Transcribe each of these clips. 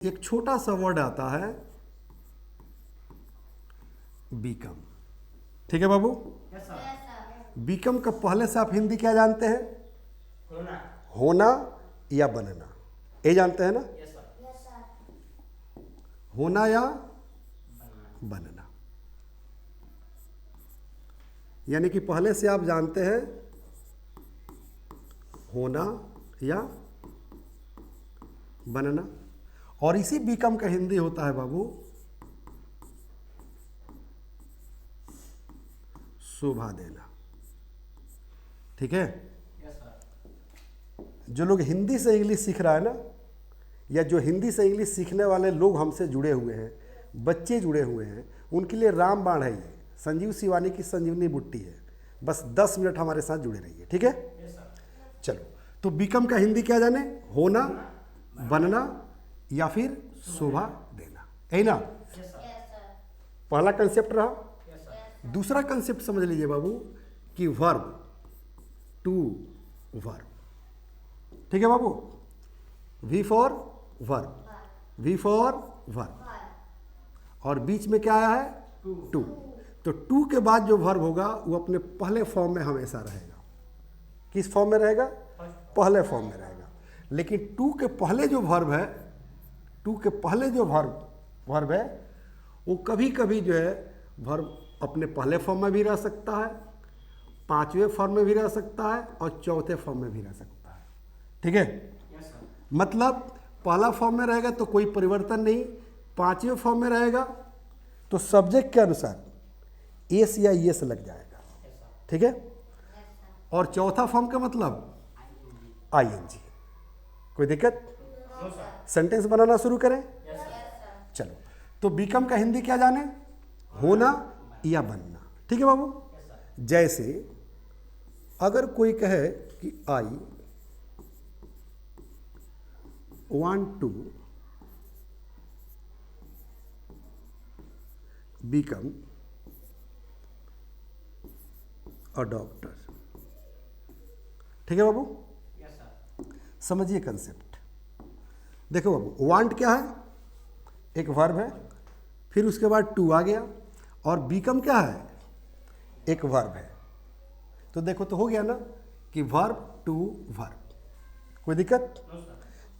एक छोटा सा वर्ड आता है बीकम। ठीक है बाबू? बीकम का पहले से आप हिंदी क्या जानते हैं? होना या बनना, ये जानते हैं ना? होना या बनना, यानी कि पहले से आप जानते हैं होना या बनना। और इसी बीकम का हिंदी होता है बाबू शोभा देना। ठीक है? जो लोग हिंदी से इंग्लिश सीख रहा है ना, या जो हिंदी से इंग्लिश सीखने वाले लोग हमसे जुड़े हुए हैं, बच्चे जुड़े हुए हैं, उनके लिए रामबाण है ये। संजीव शिवानी की संजीवनी बुट्टी है। बस 10 मिनट हमारे साथ जुड़े रहिए। ठीक है? चलो, तो बीकम का हिंदी क्या जाने? होना, बनना या फिर शोभा देना, यही ना? पहला कंसेप्ट रहा। दूसरा कंसेप्ट समझ लीजिए बाबू कि वर्ब टू वर्ब। ठीक है बाबू? V for verb, V for verb, और बीच में क्या आया है? टू। तो टू के बाद जो वर्ब होगा वो अपने पहले फॉर्म में हमेशा रहेगा। किस फॉर्म में रहेगा? पहले फॉर्म में रहेगा। लेकिन टू के पहले जो वर्ब है, टू के पहले जो वर्ब है, वो कभी कभी जो है वर्ब अपने पहले फॉर्म में भी रह सकता है, पांचवें फॉर्म में भी रह सकता है, और चौथे फॉर्म में भी रह सकता है। ठीक है? मतलब पहला फॉर्म में रहेगा तो कोई परिवर्तन नहीं, पांचवें फॉर्म में रहेगा तो सब्जेक्ट के अनुसार एस या येस लग जाएगा। ठीक है? और चौथा फॉर्म का मतलब आईएनजी। कोई दिक्कत? सेंटेंस बनाना शुरू करें। चलो, तो बीकम का हिंदी क्या जाने? होना या बनना। ठीक है बाबू? जैसे अगर कोई कहे कि I want to become a doctor. ठीक है बाबू? समझिए कंसेप्ट। देखो बाबू, वांट क्या है? एक वर्ब है, फिर उसके बाद टू आ गया, और बीकम क्या है? एक वर्ब है। तो देखो, तो हो गया ना कि वर्ब टू वर्ब। कोई दिक्कत?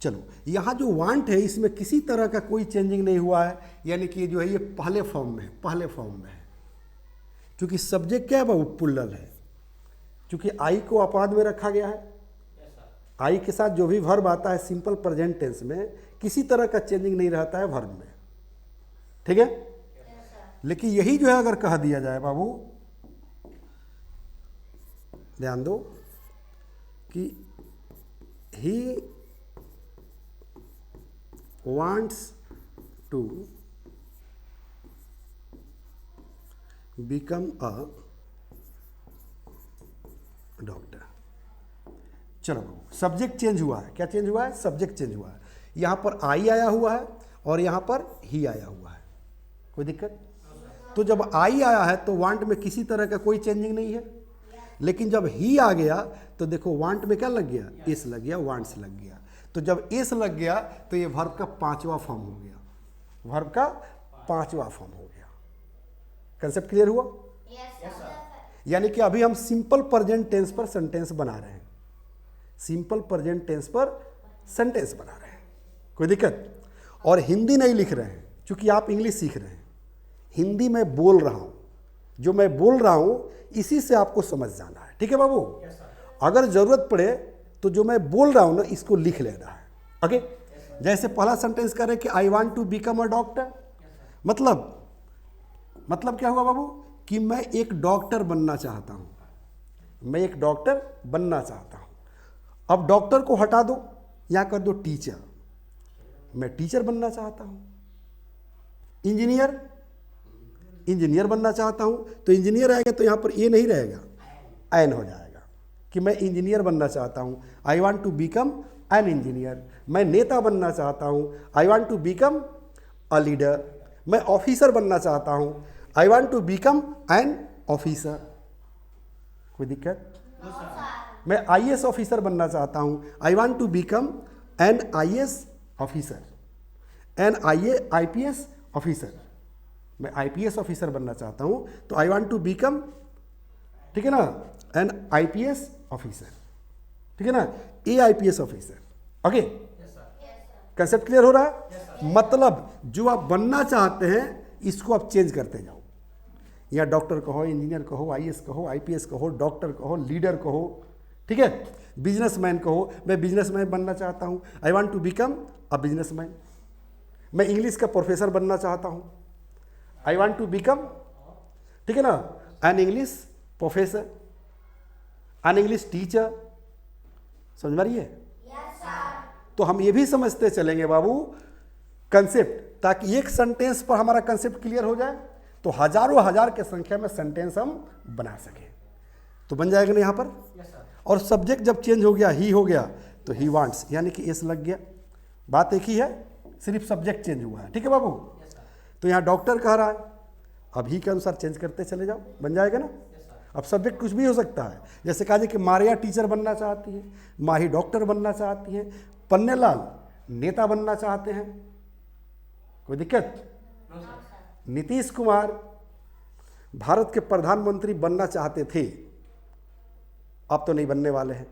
चलो, यहाँ जो वांट है इसमें किसी तरह का कोई चेंजिंग नहीं हुआ है, यानी कि जो है ये पहले फॉर्म में है, पहले फॉर्म में है। क्योंकि सब्जेक्ट क्या है बाबू? पुल्लल है। क्योंकि आई को अपाद में रखा गया है। आई के साथ जो भी वर्ब आता है सिंपल प्रेजेंट टेंस में, किसी तरह का चेंजिंग नहीं रहता है वर्ब में। ठीक है? लेकिन यही जो है अगर कह दिया जाए बाबू, ध्यान दो कि he wants to become a doctor. चलो बाबू, सब्जेक्ट चेंज हुआ है। क्या चेंज हुआ है? सब्जेक्ट चेंज हुआ है। यहाँ पर आई आया हुआ है और यहाँ पर ही आया हुआ है। कोई दिक्कत? तो जब आई आया है तो वांट में किसी तरह का कोई चेंजिंग नहीं है। लेकिन जब ही आ गया तो देखो वांट में क्या लग गया? एस लग गया, वांट्स लग गया। तो जब एस लग गया तो ये वर्ब का पांचवा फॉर्म हो गया। वर्ब का पांचवा फॉर्म हो गया। कंसेप्ट क्लियर हुआ? यानी कि अभी हम सिंपल प्रेजेंट टेंस पर सेंटेंस बना रहे हैं। सिंपल प्रेजेंट टेंस पर सेंटेंस बना रहे हैं। कोई दिक्कत? और हिंदी नहीं लिख रहे हैं, क्योंकि आप इंग्लिश सीख रहे हैं। हिंदी में बोल रहा हूं, जो मैं बोल रहा हूं इसी से आपको समझ जाना है। ठीक है बाबू? अगर जरूरत पड़े तो जो मैं बोल रहा हूं ना, इसको लिख लेना है। ओके? जैसे पहला सेंटेंस करें कि I want to become a doctor. मतलब क्या हुआ बाबू? कि मैं एक डॉक्टर बनना चाहता हूं। मैं एक डॉक्टर बनना चाहता हूं। अब डॉक्टर को हटा दो, या कर दो टीचर। मैं टीचर बनना चाहता हूं। इंजीनियर बनना चाहता हूं। तो इंजीनियर आएगा तो यहां पर ए नहीं रहेगा, एन हो जाएगा कि मैं इंजीनियर बनना चाहता हूं। I want to become an engineer. मैं नेता बनना चाहता हूं। I want to become a leader. मैं ऑफिसर बनना चाहता हूं। I want to become an officer. कोई दिक्कत? मैं आईएएस ऑफिसर बनना चाहता हूं। I want to become an IAS officer. An IPS officer, मैं IPS ऑफिसर बनना चाहता हूँ, तो आई वांट टू बिकम, ठीक है ना, एन IPS ऑफिसर, ठीक है ना, AIPS officer. Okay, concept clear हो रहा है? मतलब जो आप बनना चाहते हैं इसको आप चेंज करते जाओ, या डॉक्टर कहो, इंजीनियर कहो, IAS कहो, IPS कहो, डॉक्टर कहो, लीडर कहो, ठीक है, बिजनेसमैन कहो, मैं बिजनेसमैन बनना चाहता हूँ, I want to become a businessman. मैं इंग्लिश का प्रोफेसर बनना चाहता हूँ, आई वांट टू बिकम, ठीक है ना, an English professor, an English teacher. समझ में आ रही है? तो हम ये भी समझते चलेंगे बाबू कंसेप्ट, ताकि एक सेंटेंस पर हमारा कंसेप्ट क्लियर हो जाए, तो हजारों हजार के संख्या में सेंटेंस हम बना सके। तो बन जाएगा ना यहाँ पर। और सब्जेक्ट जब चेंज हो गया, ही हो गया, तो ही वांट्स, यानी कि एस लग गया। बात एक ही है, सिर्फ सब्जेक्ट चेंज हुआ है। ठीक है बाबू? तो यहाँ डॉक्टर कह रहा है, अब ही के अनुसार चेंज करते चले जाओ, बन जाएगा ना। अब सब्जेक्ट कुछ भी हो सकता है, जैसे कहा जाए कि मारिया टीचर बनना चाहती है, माही डॉक्टर बनना चाहती है, पन्नेलाल नेता बनना चाहते हैं, कोई दिक्कत? नीतीश कुमार भारत के प्रधानमंत्री बनना चाहते थे, अब तो नहीं बनने वाले हैं,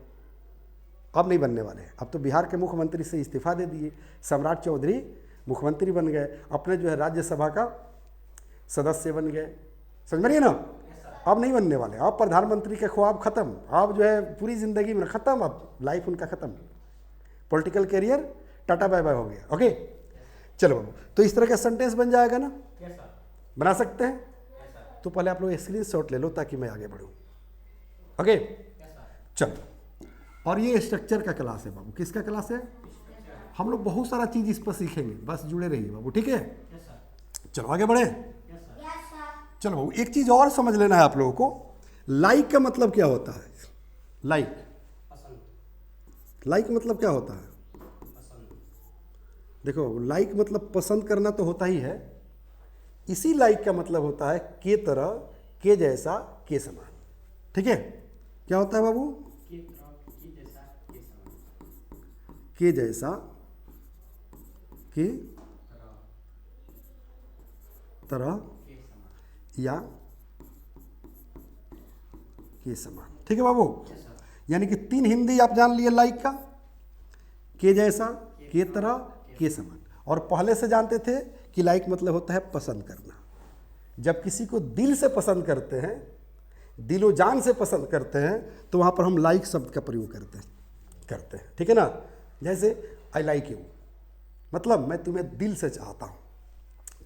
अब नहीं बनने वाले हैं। अब तो बिहार के मुख्यमंत्री से इस्तीफा दे दिए, सम्राट चौधरी मुख्यमंत्री बन गए, अपने जो है राज्यसभा का सदस्य बन गए। समझ में रही है ना? अब नहीं बनने वाले, अब प्रधानमंत्री के ख्वाब खत्म, अब जो है पूरी जिंदगी में खत्म, अब लाइफ उनका खत्म, political career tata bye bye हो गया। ओके चलो बाबू, तो इस तरह का सेंटेंस बन जाएगा ना? बना सकते हैं? तो पहले आप लोग स्क्रीनशॉट ले लो ताकि मैं आगे बढ़ूं। ओके चलो, और ये स्ट्रक्चर का क्लास है बाबू। किसका क्लास है? हम लोग बहुत सारा चीज इस पर सीखेंगे, बस जुड़े रहिए बाबू। ठीक है चलो आगे बढ़े। चलो बाबू, एक चीज और समझ लेना है आप लोगों को, लाइक का मतलब क्या होता है? लाइक, लाइक मतलब क्या होता है? देखो, लाइक मतलब पसंद करना तो होता ही है, इसी लाइक का मतलब होता है के तरह, के जैसा, के समान। ठीक है, क्या होता है बाबू? के जैसा, के तरह या के समान। ठीक है बाबू? यानी कि 3 हिंदी आप जान लिए लाइक का, के जैसा, के तरह, के समान। और पहले से जानते थे कि लाइक मतलब होता है पसंद करना। जब किसी को दिल से पसंद करते हैं, दिलो जान से पसंद करते हैं, तो वहाँ पर हम लाइक शब्द का प्रयोग करते हैं। ठीक है ना? जैसे आई लाइक यू, मतलब मैं तुम्हें दिल से चाहता हूँ।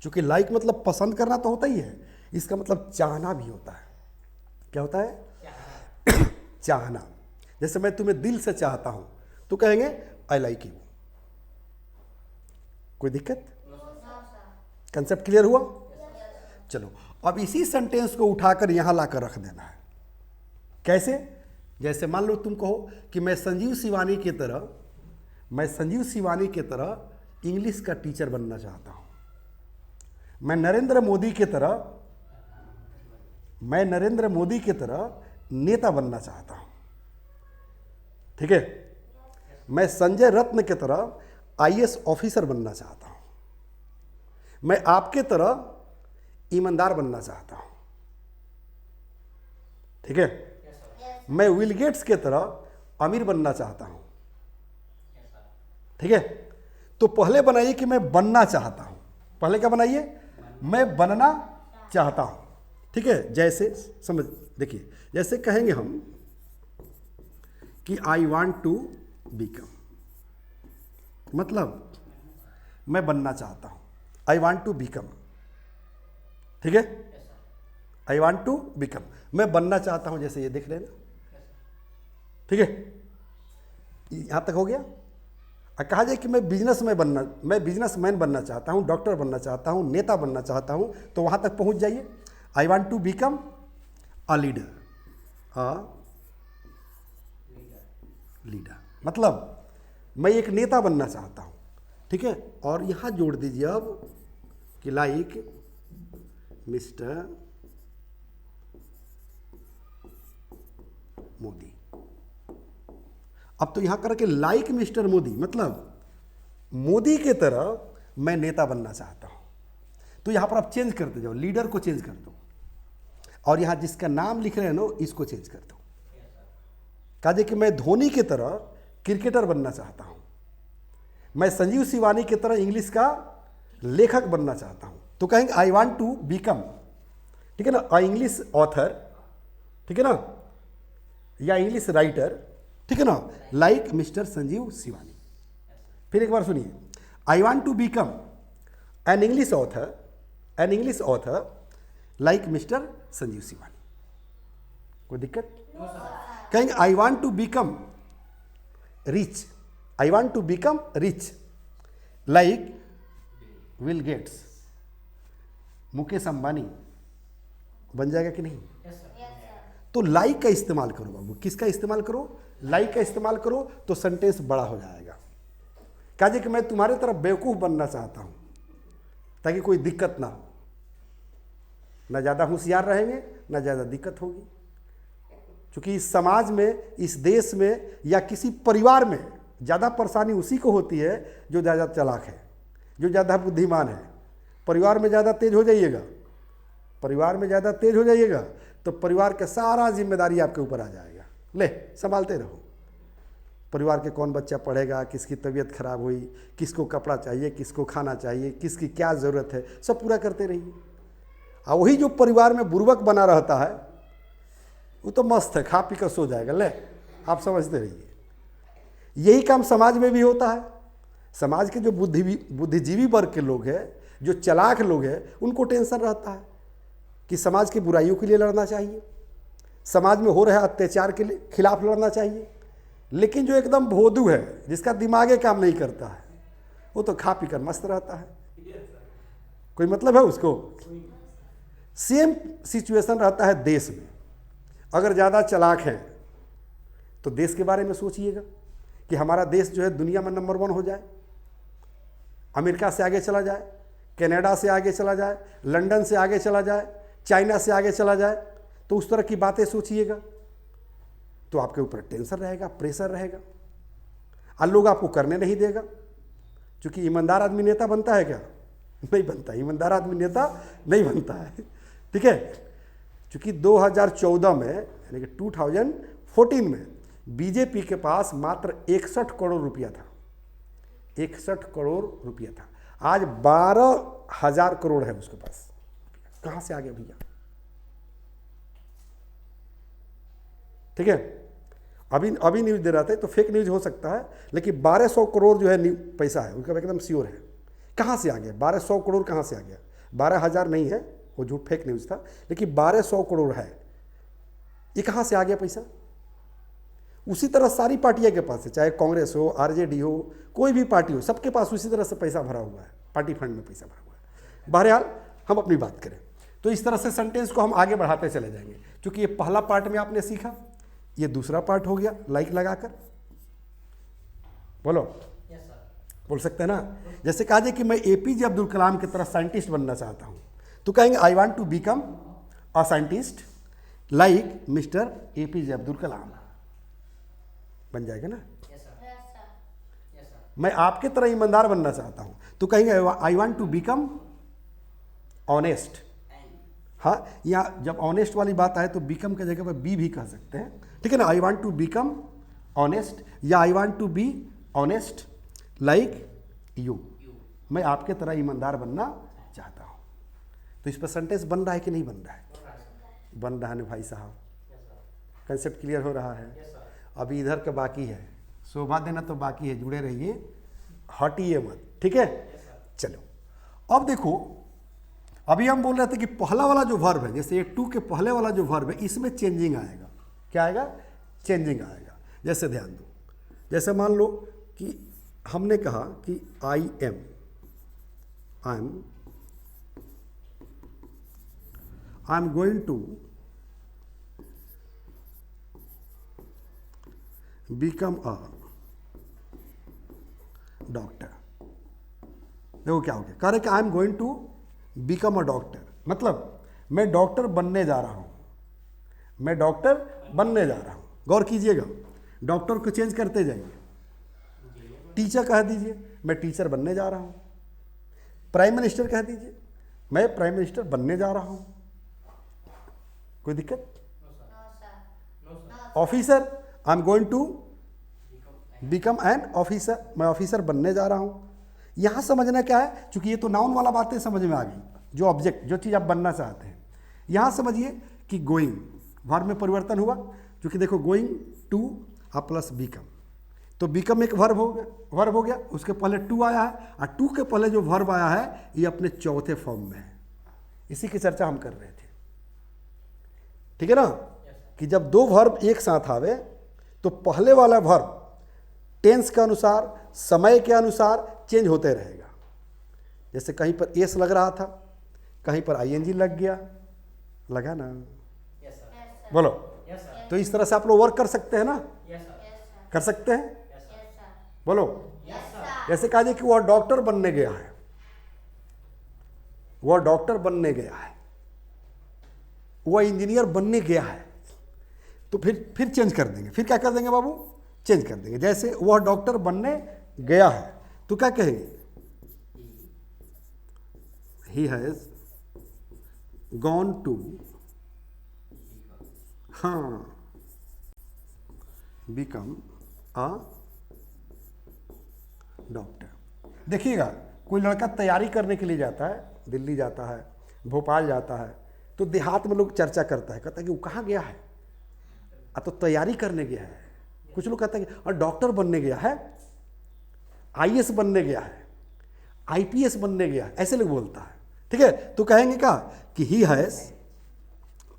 चूँकि लाइक मतलब पसंद करना तो होता ही है, इसका मतलब चाहना भी होता है। क्या होता है? चाहना। जैसे मैं तुम्हें दिल से चाहता हूँ तो कहेंगे आई लाइक यू। कोई दिक्कत? कंसेप्ट क्लियर हुआ? चलो, अब इसी सेंटेंस को उठाकर यहां लाकर रख देना है। कैसे? जैसे मान लो तुम कहो कि मैं संजीव शिवानी की तरह इंग्लिश का टीचर बनना चाहता हूं, मैं नरेंद्र मोदी की तरह नेता बनना चाहता हूं। ठीक है, मैं संजय रत्न की तरह IAS ऑफिसर बनना चाहता हूं, मैं आपके तरह ईमानदार बनना चाहता हूं। ठीक है, मैं विल गेट्स के तरह अमीर बनना चाहता हूं। ठीक है, तो पहले बनाइए कि मैं बनना चाहता हूं। पहले क्या बनाइए? मैं बनना चाहता हूं। ठीक है, जैसे समझ, देखिए जैसे कहेंगे हम कि आई वांट टू बिकम, मतलब मैं बनना चाहता हूं, आई वांट टू बिकम। ठीक है, आई वांट टू बिकम, मैं बनना चाहता हूं, जैसे ये देख रहे हैं ना। ठीक है, यहां तक हो गया। कहा जाए कि मैं बिजनेसमैन बनना चाहता हूं, डॉक्टर बनना चाहता हूं, नेता बनना चाहता हूं, तो वहां तक पहुंच जाइए। I want to become a leader, मतलब मैं एक नेता बनना चाहता हूं। ठीक है, और यहां जोड़ दीजिए अब कि लाइक मिस्टर मोदी। अब तो यहां करके लाइक मिस्टर मोदी, मतलब मोदी के तरह मैं नेता बनना चाहता हूँ। तो यहाँ पर आप चेंज करते जाओ, लीडर को चेंज कर दो, और यहाँ जिसका नाम लिख रहे हैं ना इसको चेंज कर दो। कहा जाए कि मैं धोनी की तरह क्रिकेटर बनना चाहता हूँ, मैं संजीव शिवानी की तरह इंग्लिश का लेखक बनना चाहता हूँ। तो कहेंगे आई वांट टू बिकम, ठीक है ना, अ इंग्लिश ऑथर, ठीक है ना, या इंग्लिश राइटर, ठीक है ना, लाइक मिस्टर संजीव शिवानी। फिर एक बार सुनिए, I want to become an English author like mister Sanjeev Shivani. कोई दिक्कत? कहेंगे I want to become rich, I want to become rich like Will Gates, Mukesh Ambani बन जाएगा कि नहीं? तो लाइक का इस्तेमाल करो बाबू। किसका इस्तेमाल करो? लाइक का इस्तेमाल करो, तो सेंटेंस बड़ा हो जाएगा। कहा जाए कि मैं तुम्हारे तरफ बेवकूफ़ बनना चाहता हूँ ताकि कोई दिक्कत ना हो, ना ज़्यादा होशियार रहेंगे ना ज़्यादा दिक्कत होगी। क्योंकि इस समाज में, इस देश में या किसी परिवार में ज़्यादा परेशानी उसी को होती है जो ज़्यादा चालाक है, जो ज़्यादा बुद्धिमान है। परिवार में ज़्यादा तेज हो जाइएगा, परिवार में ज़्यादा तेज हो जाइएगा तो परिवार का सारा जिम्मेदारी आपके ऊपर आ जाएगा। ले संभालते रहो। परिवार के कौन बच्चा पढ़ेगा, किसकी तबीयत खराब हुई, किसको कपड़ा चाहिए, किसको खाना चाहिए, किसकी क्या ज़रूरत है, सब पूरा करते रहिए। और वही जो परिवार में बुर्बक बना रहता है वो तो मस्त है, खा पी कर सो जाएगा। ले आप समझते रहिए। यही काम समाज में भी होता है। समाज के जो बुद्धिजीवी वर्ग के लोग हैं, जो चालाक लोग हैं, उनको टेंशन रहता है कि समाज की बुराइयों के लिए लड़ना चाहिए, समाज में हो रहे अत्याचार के लिए खिलाफ लड़ना चाहिए। लेकिन जो एकदम भोदू है, जिसका दिमागे काम नहीं करता है, वो तो खा पी कर मस्त रहता है। कोई मतलब है उसको? सेम सिचुएशन रहता है देश में। अगर ज़्यादा चालाक हैं तो देश के बारे में सोचिएगा कि हमारा देश जो है दुनिया में नंबर 1 हो जाए, अमेरिका से आगे चला जाए, कनाडा से आगे चला जाए, लंदन से आगे चला जाए, चाइना से आगे चला जाए। तो उस तरह की बातें सोचिएगा तो आपके ऊपर टेंशन रहेगा, प्रेशर रहेगा, और लोग आपको करने नहीं देगा। क्योंकि ईमानदार आदमी नेता बनता है क्या? नहीं बनता। ईमानदार आदमी नेता नहीं बनता है, ठीक है। क्योंकि 2014 में यानी कि 2014 में बीजेपी के पास मात्र 61 करोड़ रुपया था, 61 करोड़ रुपया था। आज 12,000 करोड़ है उसके पास। कहाँ से आ गया भैया? ठीक है। अभी न्यूज़ दे रहा था, तो फेक न्यूज़ हो सकता है, लेकिन 1200 करोड़ जो है पैसा है उनका, एकदम श्योर है। कहाँ से आ गया 1200 करोड़? कहाँ से आ गया? 12,000 नहीं है, वो झूठ फेक न्यूज़ था, लेकिन 1200 करोड़ है। ये कहाँ से आ गया पैसा? उसी तरह सारी पार्टियां के पास है, चाहे कांग्रेस हो, आरजेडी हो, कोई भी पार्टी हो, सबके पास उसी तरह से पैसा भरा हुआ है, पार्टी फंड में पैसा भरा हुआ है। बहरहाल हम अपनी बात करें तो इस तरह से सेंटेंस को हम आगे बढ़ाते चले जाएंगे। क्योंकि ये पहला पार्ट में आपने सीखा, ये दूसरा पार्ट हो गया लाइक लगाकर। बोलो बोल सकते हैं ना। जैसे कहा जाए कि मैं एपीजे अब्दुल कलाम की तरह साइंटिस्ट बनना चाहता हूँ, तो कहेंगे I want to become a scientist like mister APJ Abdul Kalam. बन जाएगा ना। मैं आपके तरह ईमानदार बनना चाहता हूँ, तो कहेंगे I want to become honest. हाँ, या जब ऑनेस्ट वाली बात आए तो बिकम की जगह पर बी भी कह सकते हैं, ठीक है ना। I want to become honest या I want to be honest like you. मैं आपके तरह ईमानदार बनना चाहता हूँ। तो इस पर सेंटेंस बन रहा है कि नहीं बन रहा है? बन रहा है ना भाई साहब। कंसेप्ट क्लियर हो रहा है? अभी इधर का बाकी है, शोभा देना तो बाकी है। जुड़े रहिए, हटिए मत, ठीक है। चलो अब देखो, अभी हम बोल रहे थे कि पहला वाला जो वर्ब है, जैसे ये टू के पहले वाला जो वर्ब है, इसमें चेंजिंग आएगा। क्या आएगा? चेंजिंग आएगा। जैसे ध्यान दो, जैसे मान लो कि हमने कहा कि I am going to become a doctor. देखो क्या हो गया, कह रहे कि I am going to become a doctor, मतलब मैं डॉक्टर बनने जा रहा हूं, मैं डॉक्टर बनने जा रहा हूं। गौर कीजिएगा, डॉक्टर को चेंज करते जाइए, टीचर कह दीजिए मैं टीचर बनने जा रहा हूं, प्राइम मिनिस्टर कह दीजिए, मैं प्राइम मिनिस्टर बनने जा रहा हूँ, कोई दिक्कत? Officer, I am going to become an officer, मैं ऑफिसर बनने जा रहा हूँ। यहाँ समझना क्या है, चूंकि ये तो नाउन वाला बातें समझ में आ गई, जो ऑब्जेक्ट, जो चीज़ आप बनना चाहते हैं। यहाँ समझिए कि गोइंग, वर्ब में परिवर्तन हुआ, क्योंकि देखो गोइंग टू आप प्लस बिकम, तो बिकम एक वर्ब हो गया, उसके पहले टू आया है, और टू के पहले जो वर्ब आया है ये अपने चौथे फॉर्म में है। इसी की चर्चा हम कर रहे थे, ठीक है ना, कि जब दो वर्ब एक साथ आवे तो पहले वाला वर्ब टेंस के अनुसार, समय के अनुसार चेंज होते रहेगा। जैसे कहीं पर एस लग रहा था, कहीं पर आईएनजी लग गया, लगा ना? बोलो। तो इस तरह से आप लोग वर्क कर सकते हैं ना? कर सकते हैं? बोलो। जैसे कहा जाए कि वह डॉक्टर बनने गया है, वह डॉक्टर बनने गया है, वह इंजीनियर बनने गया है, तो फिर चेंज कर देंगे। फिर क्या कर देंगे बाबू? चेंज कर देंगे। जैसे वह डॉक्टर बनने गया है तो क्या कहेंगे? ही हैज गॉन टू, हाँ, बिकम अ डॉक्टर। देखिएगा, कोई लड़का तैयारी करने के लिए जाता है, दिल्ली जाता है, भोपाल जाता है, तो देहात में लोग चर्चा करता है, कहता है कि वो कहाँ गया है, तो तैयारी करने गया है। कुछ लोग कहते हैं कि और डॉक्टर बनने गया है, आईएएस बनने गया है, आईपीएस बनने गया है, ऐसे लोग बोलता है, ठीक है। तो कहेंगे क्या कि ही हैज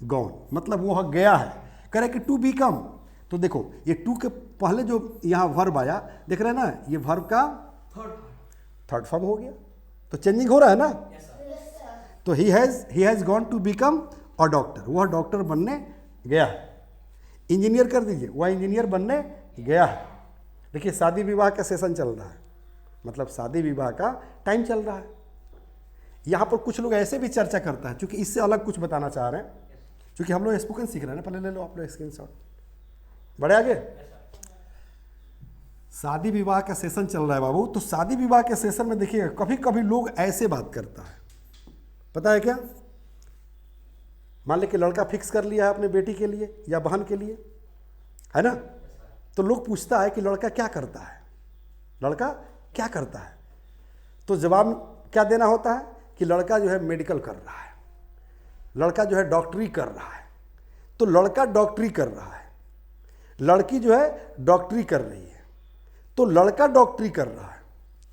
गॉन, मतलब वो गया है। कह रहे कि टू बिकम, तो देखो ये टू के पहले जो यहाँ वर्ब आया, देख रहे हैं ना, ये वर्ब का थर्ड फॉर्म हो गया, तो चेंजिंग हो रहा है ना। तो he has gone to become a doctor, वह डॉक्टर बनने गया है। इंजीनियर कर दीजिए, वह इंजीनियर बनने गया है। देखिए शादी विवाह का सेशन चल रहा है, मतलब शादी विवाह का टाइम चल रहा है। यहाँ पर कुछ लोग ऐसे भी चर्चा करता है, क्योंकि इससे अलग कुछ बताना चाह रहे हैं, क्योंकि हम लोग स्पोकन सीख रहे हैं ना। पहले ले लो आप लोग स्क्रीनशॉट, बड़े आगे। शादी विवाह का सेशन चल रहा है बाबू, तो शादी विवाह के सेशन में देखिएगा कभी कभी लोग ऐसे बात करता है, पता है क्या? मान ले कि लड़का फिक्स कर लिया है अपने बेटी के लिए या बहन के लिए, है ना, तो लोग पूछता है कि लड़का क्या करता है, लड़का क्या करता है, तो जवाब क्या देना होता है कि लड़का जो है मेडिकल कर रहा है, लड़का जो है डॉक्टरी कर रहा है। तो लड़का डॉक्टरी कर रहा है, लड़की जो है डॉक्टरी कर रही है, तो लड़का डॉक्टरी कर रहा है,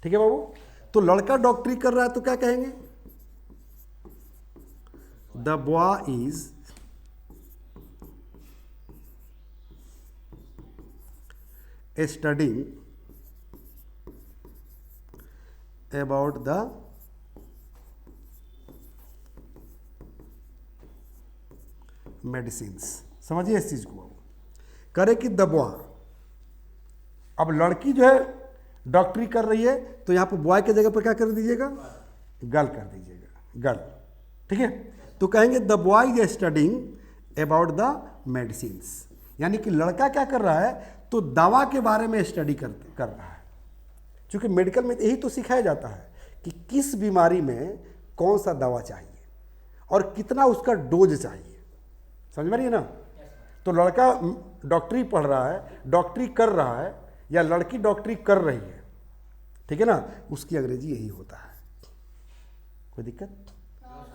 ठीक है बाबू। तो लड़का डॉक्टरी कर रहा है तो क्या कहेंगे? The boy is studying about the medicines. समझिए इस चीज को, करे कि द बॉय, अब लड़की जो है डॉक्टरी कर रही है, तो यहाँ पर बॉय के जगह पर क्या कर दीजिएगा? गर्ल कर दीजिएगा, गर्ल, ठीक है। तो कहेंगे the boy is studying about the medicines, यानी कि लड़का क्या कर रहा है? तो दवा के बारे में स्टडी कर रहा है। क्योंकि मेडिकल में यही तो सिखाया जाता है कि किस बीमारी में कौन सा दवा चाहिए और कितना उसका डोज चाहिए, समझ में रही है ना। तो लड़का डॉक्टरी पढ़ रहा है, डॉक्टरी कर रहा है, या लड़की डॉक्टरी कर रही है, ठीक है ना, उसकी अंग्रेजी यही होता है। कोई दिक्कत?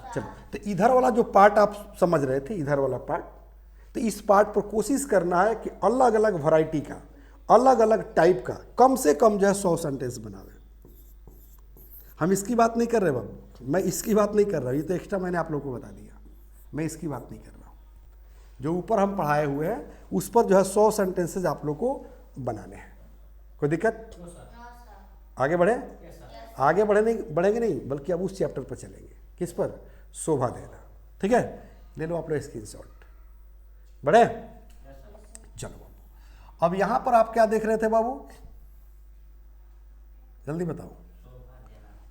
चलो, तो इधर वाला जो पार्ट आप समझ रहे थे, इधर वाला पार्ट, तो इस पार्ट पर कोशिश करना है कि अलग अलग वैरायटी का, अलग अलग टाइप का, कम से कम जो है 100 सेंटेंस बनावे। हम इसकी बात नहीं कर रहे बाबू, मैं इसकी बात नहीं कर रहा, ये तो एक्स्ट्रा मैंने आप लोगों को बता दिया, मैं इसकी बात नहीं कर रहा हूँ। जो ऊपर हम पढ़ाए हुए हैं उस पर जो है 100 सेंटेंसेज आप लोग को बनाने हैं। कोई दिक्कत? आगे बढ़े? आगे बढ़ेंगे नहीं, बल्कि अब उस चैप्टर पर चलेंगे। किस पर? शोभा देना, ठीक है। ले लो आप लोग स्क्रीनशॉट, बढ़े? चलो बाबू, अब यहां पर आप क्या देख रहे थे बाबू, जल्दी बताओ।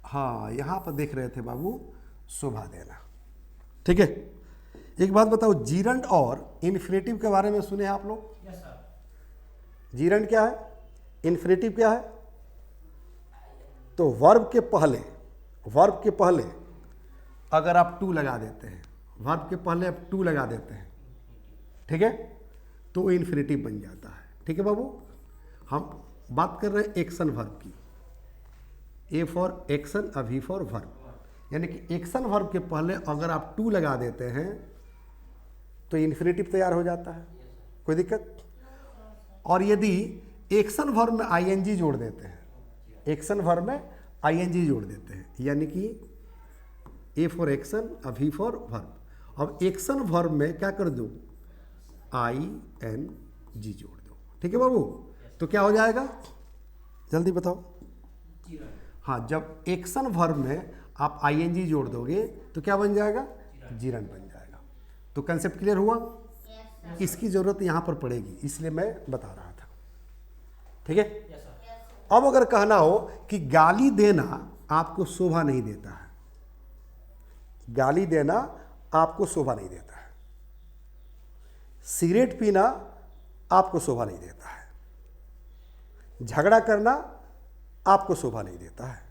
हाँ, यहां पर देख रहे थे बाबू शोभा देना, ठीक है। एक बात बताओ, जीरंड और इन्फिनेटिव के बारे में सुने हैं आप लोग? जीरंड क्या है, इन्फिनेटिव क्या है? तो वर्ब के पहले वर्ब के पहले अगर आप टू लगा देते हैं, वर्ब के पहले आप टू लगा देते हैं, ठीक है, तो वो इन्फिनेटिव बन जाता है। ठीक है बाबू, हम बात कर रहे हैं एक्शन वर्ब की। A for action, a V for verb, यानी कि एक्शन वर्ब के पहले अगर आप टू लगा देते हैं तो इन्फिनेटिव तैयार हो जाता है, कोई दिक्कत। और यदि एक्शन वर्ब में आईएनजी जोड़ देते हैं, एक्शन वर्ब में आईएनजी जोड़ देते हैं, यानी कि A for action, a V for verb. अब एक्शन वर्ब में क्या कर दो, आई एन जी जोड़ दो। ठीक है बाबू, तो क्या हो जाएगा, जल्दी बताओ। हाँ, जब एक्शन वर्ब में आप आईएनजी जोड़ दोगे तो क्या बन जाएगा, जीरंड बन जाएगा। तो कंसेप्ट क्लियर हुआ। इसकी जरूरत यहाँ पर पड़ेगी, इसलिए मैं बता रहा था। ठीक है, अब अगर कहना हो कि गाली देना आपको शोभा नहीं देता है, गाली देना आपको शोभा नहीं देता है, सिगरेट पीना आपको शोभा नहीं देता है, झगड़ा करना आपको शोभा नहीं देता है,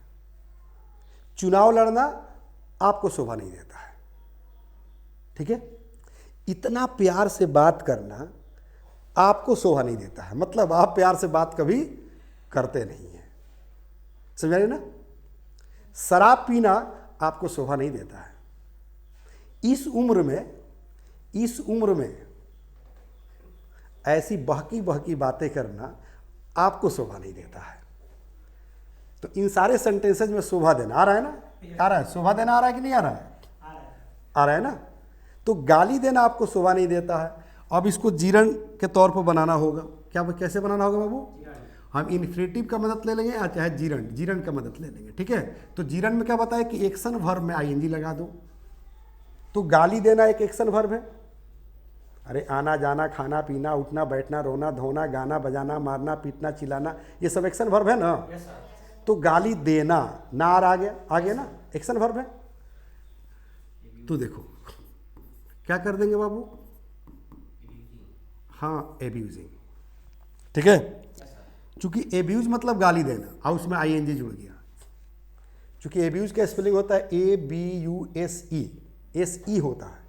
चुनाव लड़ना आपको शोभा नहीं देता है। ठीक है, इतना प्यार से बात करना आपको शोभा नहीं देता है, मतलब आप प्यार से बात कभी करते नहीं हैं, समझ रहे ना। शराब पीना आपको शोभा नहीं देता है। इस उम्र में ऐसी बहकी बहकी बातें करना आपको शोभा नहीं देता है। तो इन सारे सेंटेंसेज में शोभा देना आ रहा है ना, आ रहा है, शोभा देना आ रहा है कि नहीं आ रहा है, आ रहा है ना। तो गाली देना आपको शोभा नहीं देता है। अब इसको जीरण के तौर पर बनाना होगा। क्या, कैसे बनाना होगा बाबू, हम इन्फिनेटिव का मदद ले लेंगे या चाहे जीरण का मदद ले लेंगे। ठीक है, तो जीरण में क्या बताया कि एक्शन वर्ब में आईएनजी लगा दो। तो गाली देना एक एक्शन वर्ब है। अरे आना जाना, खाना पीना, उठना बैठना, रोना धोना, गाना बजाना, मारना पीटना, चिल्लाना, ये सब एक्शन वर्ब है ना। तो गाली देना ना आ गया ना, एक्शन वर्ब है। तो देखो क्या कर देंगे बाबू, हाँ, एब्यूजिंग। ठीक है, चूंकि एब्यूज मतलब गाली देना और उसमें आईएनजी जुड़ गया। चूंकि एब्यूज का स्पेलिंग होता है ABUSE, SE होता है,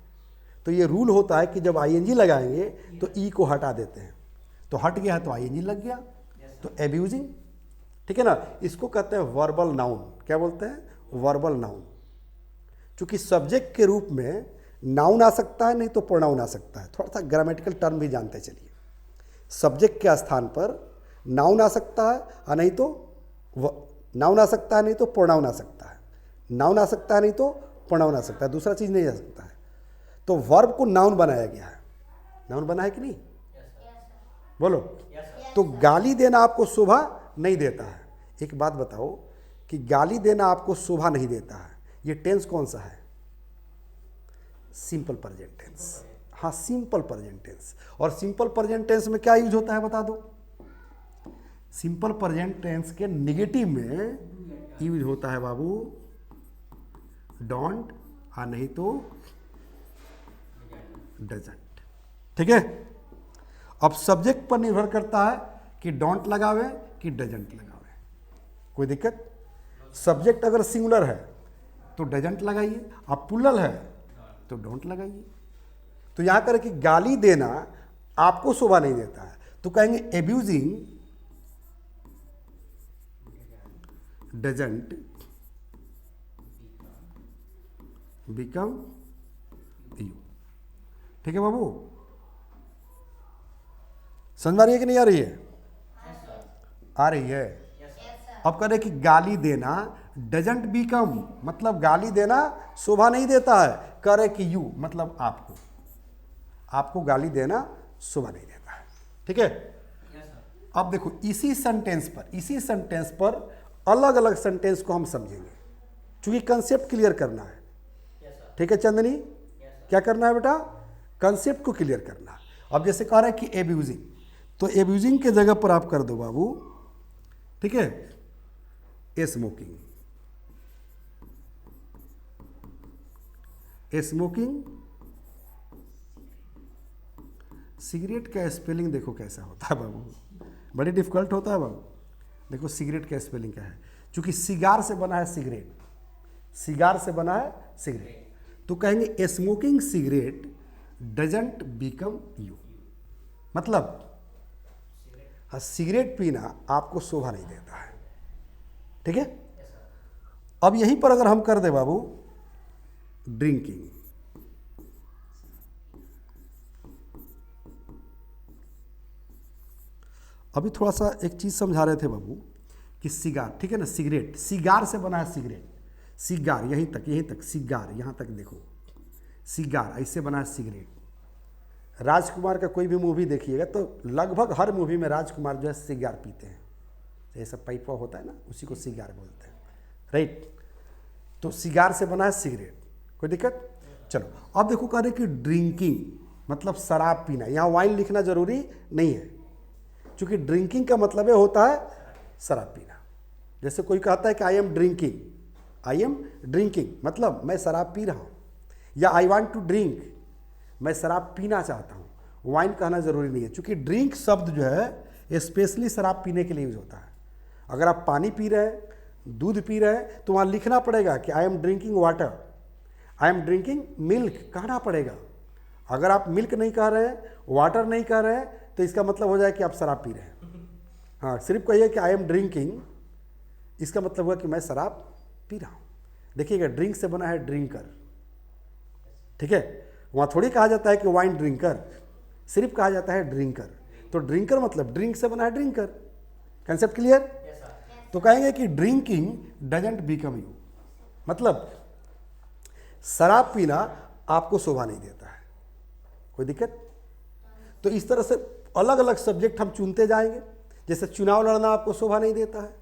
तो ये रूल होता है कि जब आईएनजी लगाएंगे तो ई को हटा देते हैं, तो हट गया है तो आईएनजी लग गया, तो एब्यूजिंग। ठीक है ना, इसको कहते हैं वर्बल नाउन। क्या बोलते हैं, वर्बल नाउन। चूंकि सब्जेक्ट के रूप में नाउन आ सकता है, नहीं तो प्रोनाउन आ सकता है। थोड़ा सा ग्रामेटिकल टर्म भी जानते चलिए। सब्जेक्ट के स्थान पर नाउन आ सकता है और नहीं तो नाउन आ सकता है, नहीं तो प्रोनाउन आ सकता है, नाउन आ सकता है नहीं तो प्रोनाउन आ सकता है, दूसरा चीज़ नहीं आ सकता है। तो वर्ब को नाउन बनाया गया है। नाउन बना है कि नहीं, बोलो। तो गाली देना आपको शोभा नहीं देता है। एक बात बताओ कि गाली देना आपको शोभा नहीं देता है, ये टेंस कौन सा है, सिंपल प्रेजेंट टेंस। हाँ, सिंपल प्रेजेंट टेंस। और सिंपल प्रेजेंट टेंस में क्या यूज होता है बता दो, सिंपल प्रेजेंट टेंस के नेगेटिव में यूज होता है बाबू डोंट, और नहीं तो डजंट। ठीक है, अब सब्जेक्ट पर निर्भर करता है कि डोंट लगावे कि डजंट लगावे, कोई दिक्कत। सब्जेक्ट अगर सिंगुलर है तो डजंट लगाइए, अब प्लूरल है तो डोंट लगाइए। तो यहां कर कि गाली देना आपको शोभा नहीं देता है, तो कहेंगे एब्यूजिंग डजंट बिकम यू। ठीक है बाबू, समझ आ रही है कि नहीं आ रही है, आ रही है। अब कह रहे कि गाली देना डजंट बिकम, मतलब गाली देना शोभा नहीं देता है। कह रहे कि यू मतलब आपको गाली देना शोभा नहीं देता है। ठीक है, अब देखो इसी सेंटेंस पर अलग अलग सेंटेंस को हम समझेंगे, क्योंकि कंसेप्ट क्लियर करना है। ठीक है चंदनी, क्या करना है बेटा, कंसेप्ट को क्लियर करना। अब जैसे कह रहे हैं कि एब्यूजिंग, तो एब्यूजिंग के जगह पर आप कर दो बाबू, ठीक है, स्मोकिंग। स्मोकिंग, सिगरेट का स्पेलिंग देखो कैसा होता है बाबू, बड़ी डिफिकल्ट होता है बाबू। देखो सिगरेट का स्पेलिंग क्या है, क्योंकि सिगार से बना है सिगरेट, सिगार से बना है सिगरेट। तो कहेंगे smoking cigarette doesn't become you, मतलब हाँ, सिगरेट पीना आपको शोभा नहीं देता है। ठीक है, अब यहीं पर अगर हम कर दे बाबू ड्रिंकिंग, अभी थोड़ा सा एक चीज़ समझा रहे थे बाबू कि सिगार, ठीक है ना, सिगरेट, सिगार से बना है सिगरेट, सिगार यहीं तक सिगार, यहाँ तक देखो सिगार, ऐसे बना है सिगरेट। राजकुमार का कोई भी मूवी देखिएगा तो लगभग हर मूवी में राजकुमार जो है सिगार पीते हैं, जैसा पाइपा होता है ना, उसी को सिगार बोलते हैं, राइट। तो सिगार से बना है सिगरेट, कोई दिक्कत। चलो अब देखो कह रहे कि ड्रिंकिंग मतलब शराब पीना, यहाँ वाइन लिखना जरूरी नहीं है, क्योंकि ड्रिंकिंग का मतलब होता है शराब पीना। जैसे कोई कहता है कि आई एम ड्रिंकिंग मतलब मैं शराब पी रहा हूँ, या आई वांट टू ड्रिंक मैं शराब पीना चाहता हूँ, वाइन कहना ज़रूरी नहीं है, क्योंकि ड्रिंक शब्द जो है स्पेशली शराब पीने के लिए यूज होता है। अगर आप पानी पी रहे हैं, दूध पी रहे हैं, तो वहाँ लिखना पड़ेगा कि I am drinking water, I am drinking milk कहना पड़ेगा। अगर आप मिल्क नहीं कह रहे हैं, वाटर नहीं कह रहे हैं, तो इसका मतलब हो जाए कि आप शराब पी रहे हैं। हाँ, सिर्फ कहिए कि आई एम ड्रिंकिंग, इसका मतलब हुआ कि मैं शराब पी रहा हूँ। देखिएगा ड्रिंक से बना है ड्रिंकर, ठीक है, वहाँ थोड़ी कहा जाता है कि वाइन ड्रिंकर, सिर्फ कहा जाता है ड्रिंकर। तो ड्रिंकर मतलब ड्रिंक से बना है ड्रिंकर। Concept clear? तो कहेंगे कि ड्रिंकिंग डजंट बिकम यू, मतलब शराब पीना आपको शोभा नहीं देता है। कोई दिक्कत? तो इस तरह से अलग अलग सब्जेक्ट हम चुनते जाएंगे। जैसे चुनाव लड़ना आपको शोभा नहीं देता है,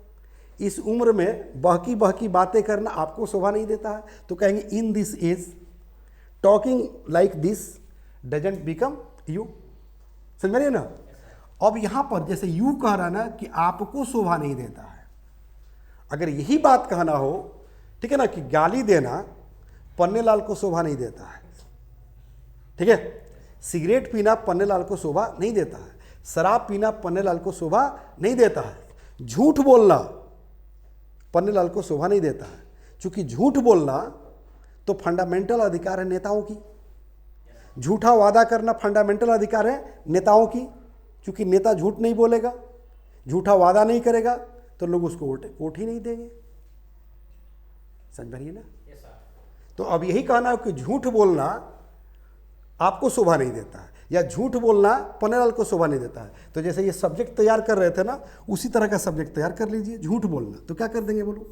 इस उम्र में बहकी बहकी बातें करना आपको शोभा नहीं देता है, तो कहेंगे in this age talking like this doesn't become you. समझ में ना? अब यहां पर जैसे यू कह रहा ना कि आपको शोभा नहीं देता है, अगर यही बात कहना हो, ठीक है ना, कि गाली देना पन्नेलाल को शोभा नहीं देता है, ठीक है, सिगरेट पीना पन्नेलाल को शोभा नहीं देता है, शराब पीना पन्नेलाल को शोभा नहीं देता है, झूठ बोलना पन्नेलाल को शोभा नहीं देता है, क्योंकि झूठ बोलना तो फंडामेंटल अधिकार है नेताओं की, झूठा वादा करना फंडामेंटल अधिकार है नेताओं की, क्योंकि नेता झूठ नहीं बोलेगा, झूठा वादा नहीं करेगा, तो लोग उसको वोट ही नहीं देंगे। समझ रही है ना? तो अब यही कहना है कि झूठ बोलना आपको शोभा नहीं देता है, या झूठ बोलना पन्नेलाल को शोभा नहीं देता है। तो जैसे ये सब्जेक्ट तैयार कर रहे थे ना, उसी तरह का सब्जेक्ट तैयार कर लीजिए। झूठ बोलना तो क्या कर देंगे बोलो?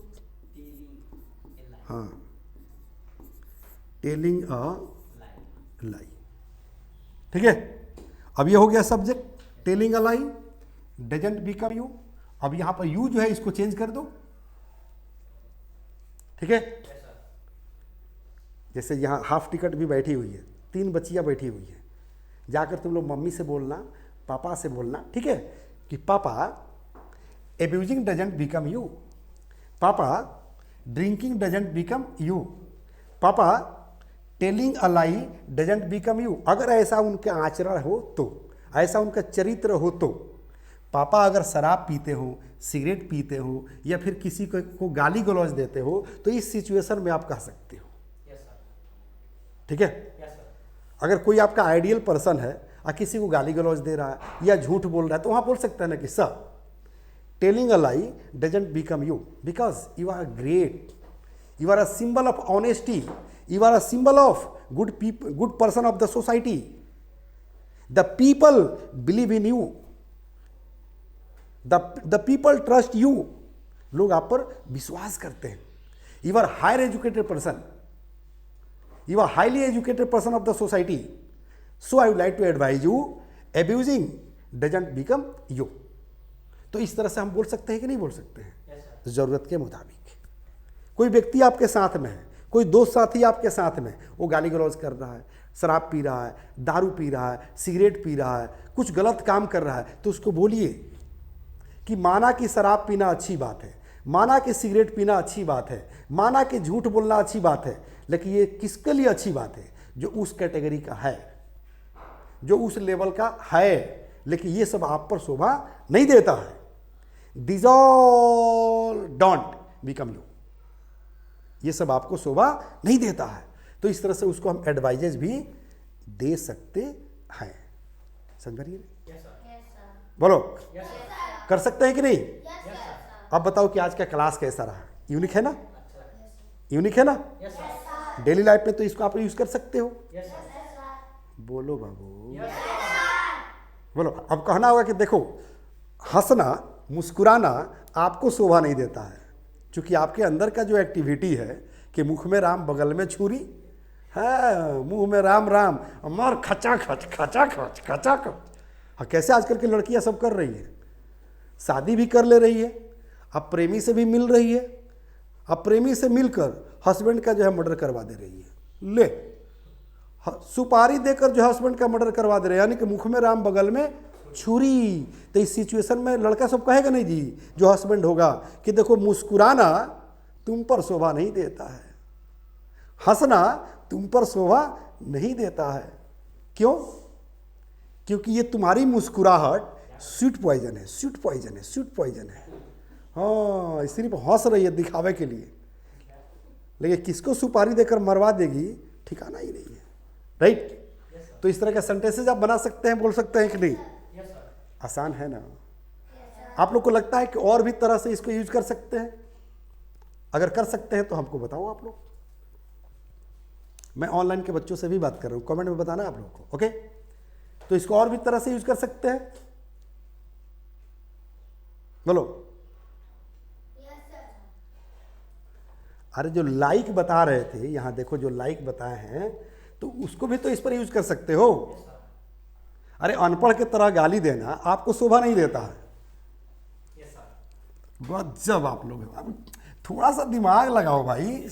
हाँ, टेलिंग अ लाई, ठीक है। अब ये हो गया subject, telling a lie doesn't become you. अब यहां पर यू जो है इसको चेंज कर दो, ठीक है। जैसे यहां हाफ टिकट भी बैठी हुई है, 3 बच्चियां बैठी हुई है, जाकर तुम लोग मम्मी से बोलना, पापा से बोलना, ठीक है, कि पापा एब्यूजिंग डजंट बिकम यू, पापा ड्रिंकिंग डजंट बिकम यू, पापा telling a lie doesn't become you. अगर ऐसा उनके आचरण हो तो, ऐसा उनका चरित्र हो तो, पापा अगर शराब पीते हो, सिगरेट पीते हो, या फिर किसी को गाली गलौज देते हो, तो इस सिचुएशन में आप कह सकते हो, ठीक है। अगर कोई आपका आइडियल पर्सन है और किसी को गाली गलौज दे रहा है या झूठ बोल रहा है, तो वहाँ बोल सकता है ना कि sir telling a lie doesn't become you because you are great, you are a symbol of honesty, you are a symbol of good person of the society, the people believe in you, the people trust you, लोग आप पर विश्वास करते हैं, you are higher educated person, you are highly educated person of the society, so I would like to advise you abusing doesn't become you। तो इस तरह से हम बोल सकते हैं कि नहीं बोल सकते हैं? yes, जरूरत के मुताबिक। कोई व्यक्ति आपके साथ में है, कोई दोस्त साथी आपके साथ में, वो गाली गलौज कर रहा है, शराब पी रहा है, दारू पी रहा है, सिगरेट पी रहा है, कुछ गलत काम कर रहा है, तो उसको बोलिए कि माना कि शराब पीना अच्छी बात है, माना कि सिगरेट पीना अच्छी बात है, माना कि झूठ बोलना अच्छी बात है, लेकिन ये किसके लिए अच्छी बात है? जो उस कैटेगरी का है, जो उस लेवल का है, लेकिन ये सब आप पर शोभा नहीं देता है। This all don't become you, ये सब आपको शोभा नहीं देता है। तो इस तरह से उसको हम एडवाइजेज भी दे सकते हैं। समझ रही है? बोलो, कर सकते हैं कि नहीं? अब बताओ कि आज का क्लास कैसा रहा? यूनिक है ना? यूनिक है ना? डेली लाइफ में तो इसको आप यूज कर सकते हो। बोलो बाबू, बोलो। अब कहना होगा कि देखो, हंसना मुस्कुराना आपको शोभा नहीं देता है, क्योंकि आपके अंदर का जो एक्टिविटी है कि मुख में राम बगल में छुरी है, मुंह में राम राम, मार खचा खच खचा खच खचा खच। हाँ, कैसे आजकल की लड़कियां सब कर रही है, शादी भी कर ले रही है, अब प्रेमी से भी मिल रही है, अब प्रेमी से मिलकर हस्बैंड का जो है मर्डर करवा दे रही है। ले, सुपारी देकर जो हस्बैंड का मर्डर करवा दे रहे हैं, यानी कि मुख में राम बगल में छुरी। तो इस सिचुएशन में लड़का सब कहेगा नहीं जी, जो हस्बैंड होगा, कि देखो मुस्कुराना तुम पर शोभा नहीं देता है, हंसना तुम पर शोभा नहीं देता है। क्यों? क्योंकि ये तुम्हारी मुस्कुराहट स्वीट पॉइजन है, स्वीट पॉइजन है, स्वीट पॉइजन है। हाँ, सिर्फ हंस रही है दिखावे के लिए, लेकिन किसको सुपारी देकर मरवा देगी ठिकाना ही नहीं है। राइट? तो इस तरह के सेंटेंसेज आप बना सकते हैं, बोल सकते हैं कि नहीं? आसान है ना? आप लोग को लगता है कि और भी तरह से इसको यूज कर सकते हैं? अगर कर सकते हैं तो हमको बताओ आप लोग। मैं ऑनलाइन के बच्चों से भी बात कर रहा हूँ, कमेंट में बताना आप लोगों को। ओके? तो इसको और भी तरह से यूज कर सकते हैं, बोलो। अरे जो लाइक बता रहे थे, यहां देखो जो लाइक बताए हैं, तो उसको भी तो इस पर यूज कर सकते हो। अरे अनपढ़ की तरह गाली देना आपको शोभा नहीं देता है। गजब आप लोग, अब थोड़ा सा दिमाग लगाओ भाई,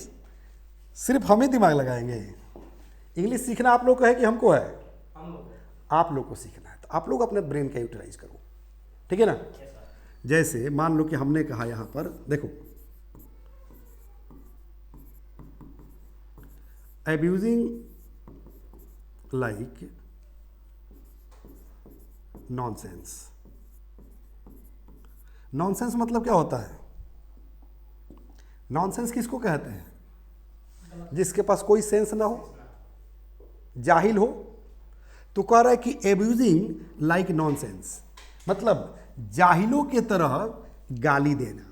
सिर्फ हम ही दिमाग लगाएंगे। इंग्लिश सीखना आप लोग को है कि हमको है? आप लोग को सीखना है, तो आप लोग अपने ब्रेन का यूटिलाइज करो, ठीक है ना? जैसे मान लो कि हमने कहा यहां पर, देखो, abusing like नॉनसेंस। नॉनसेंस मतलब क्या होता है? नॉनसेंस किसको कहते हैं? जिसके पास कोई सेंस ना हो, जाहिल हो। तो कह रहा है कि एब्यूजिंग लाइक नॉनसेंस मतलब जाहिलों के तरह गाली देना,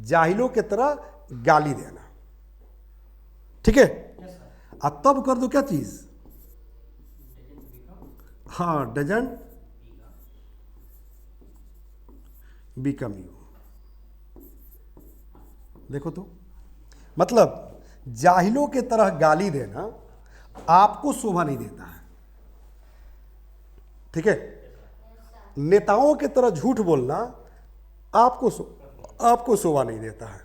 जाहिलों के तरह गाली देना, ठीक है? अब तब कर दो क्या चीज? हाँ, डजंट बिकम यू। देखो तो, मतलब जाहिलों के तरह गाली देना आपको शोभा नहीं देता है, ठीक है? नेताओं के तरह झूठ बोलना आपको शोभा नहीं देता है,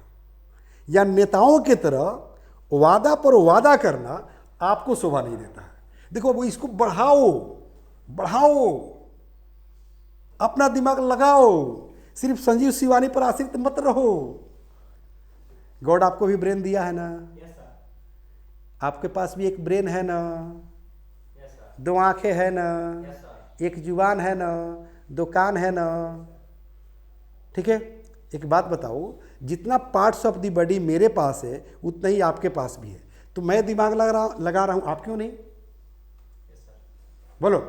या नेताओं के तरह वादा पर वादा करना आपको शोभा नहीं देता है। देखो, वो इसको बढ़ाओ बढ़ाओ, अपना दिमाग लगाओ, सिर्फ संजीव शिवानी पर आश्रित मत रहो। गॉड आपको भी ब्रेन दिया है ना? आपके पास भी एक ब्रेन है ना? दो आंखें है ना? एक जुबान है ना? दो कान है ना? ठीक है? एक बात बताओ, जितना पार्ट्स ऑफ द बॉडी मेरे पास है उतना ही आपके पास भी है। तो मैं दिमाग लगा रहा हूं, आप क्यों नहीं? बोलो।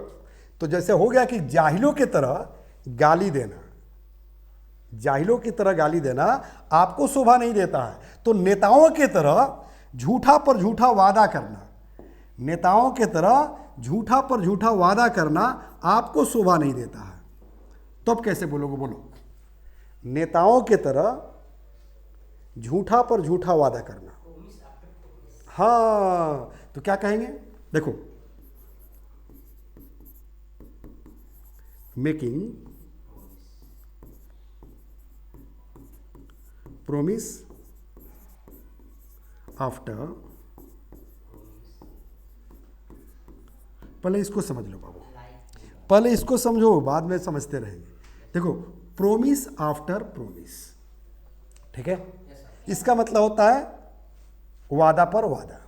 तो जैसे हो गया कि जाहिलों की तरह गाली देना, जाहिलों की तरह गाली देना आपको शोभा नहीं देता है। तो नेताओं की तरह झूठा पर झूठा वादा करना, नेताओं की तरह झूठा पर झूठा वादा करना आपको शोभा नहीं देता है। तो अब कैसे बोलोगे? बोलो। नेताओं की तरह झूठा पर झूठा वादा करना। हाँ, तो क्या कहेंगे? देखो, मेकिंग प्रोमिस आफ्टर, पहले इसको समझ लो बाबू, पहले इसको समझो, बाद में समझते रहेंगे। देखो, प्रोमिस आफ्टर प्रोमिस, ठीक है? इसका मतलब होता है वादा पर वादा,